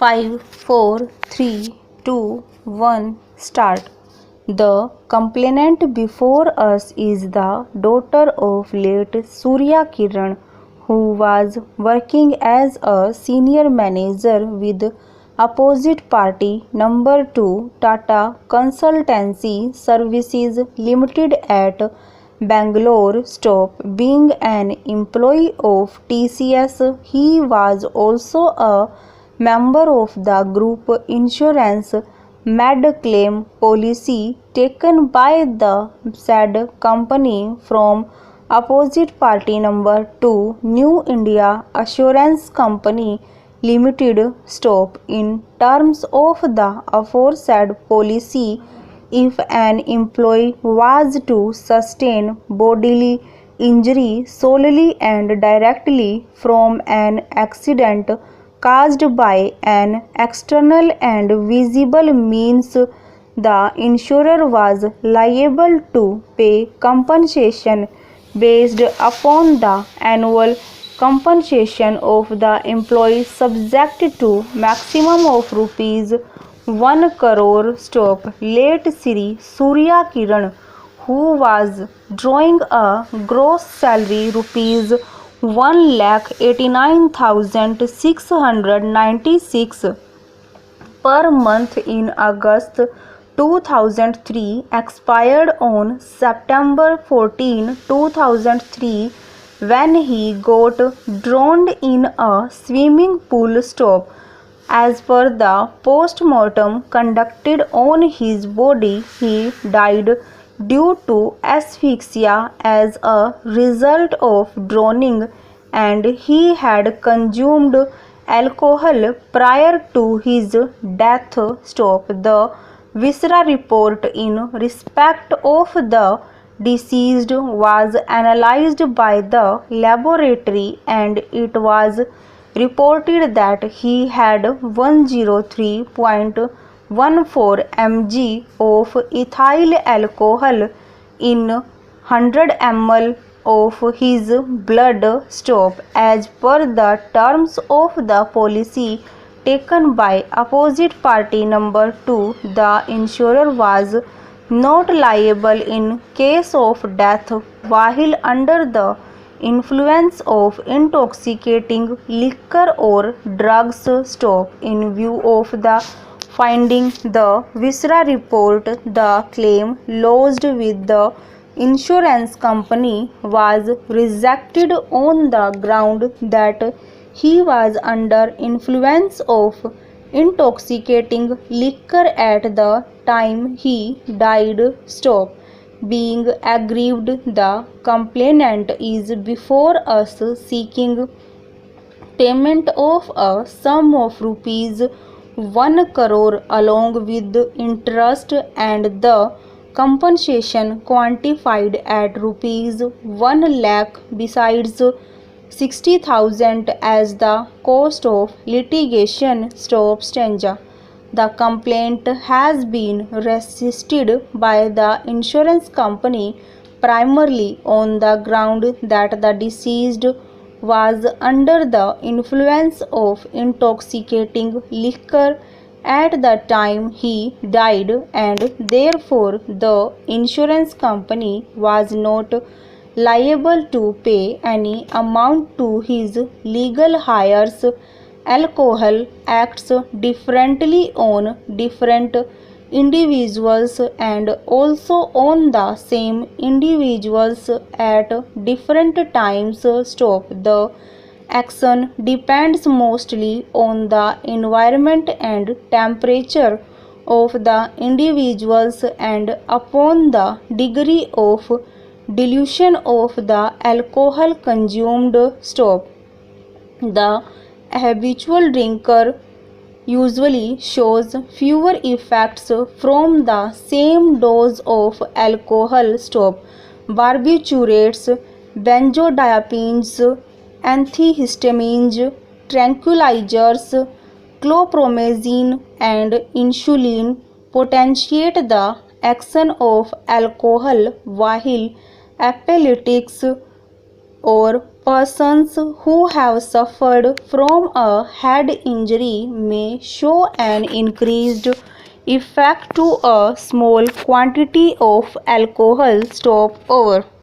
5, 4, 3, 2, 1, start. The complainant before us is the daughter of late Surya Kiran, who was working as a senior manager with opposite party number 2 Tata Consultancy Services Limited at Bangalore. Stop being an employee of TCS. He was also a member of the group insurance medclaim policy taken by the said company from opposite party number 2 New India Assurance Company Limited. Stop. In terms of the aforesaid policy, if an employee was to sustain bodily injury solely and directly from an accident caused by an external and visible means, the insurer was liable to pay compensation based upon the annual compensation of the employee subject to maximum of rupees 1 crore. Stop. Late Sri Surya Kiran, who was drawing a gross salary rupees 1,89,696 per month in August 2003, expired on September 14, 2003 when he got drowned in a swimming pool. Stop. As per the post-mortem conducted on his body, he died due to asphyxia as a result of drowning, and he had consumed alcohol prior to his death. Stop. The viscera report in respect of the deceased was analyzed by the laboratory, and it was reported that he had 103.14 mg of ethyl alcohol in 100 ml of his blood. Stop. As per the terms of the policy taken by opposite party number 2, the insurer was not liable in case of death while under the influence of intoxicating liquor or drugs. Stop. In view of the finding the viscera report, the claim lodged with the insurance company was rejected on the ground that he was under influence of intoxicating liquor at the time he died. Stop. Being aggrieved, the complainant is before us seeking payment of a sum of rupees 1 crore along with interest and the compensation quantified at rupees 1 lakh besides 60,000 as the cost of litigation. Stop. Stanza. The complaint has been resisted by the insurance company primarily on the ground that the deceased was under the influence of intoxicating liquor at the time he died, and therefore the insurance company was not liable to pay any amount to his legal heirs. Alcohol acts differently on different individuals and also on the same individuals at different times. Stop. The action depends mostly on the environment and temperature of the individuals and upon the degree of dilution of the alcohol consumed. Stop. The habitual drinker usually shows fewer effects from the same dose of alcohol. Stop. Barbiturates, benzodiazepines, antihistamines, tranquilizers, chlorpromazine and insulin potentiate the action of alcohol, while epileptics or Persons who have suffered from a head injury may show an increased effect to a small quantity of alcohol stopover.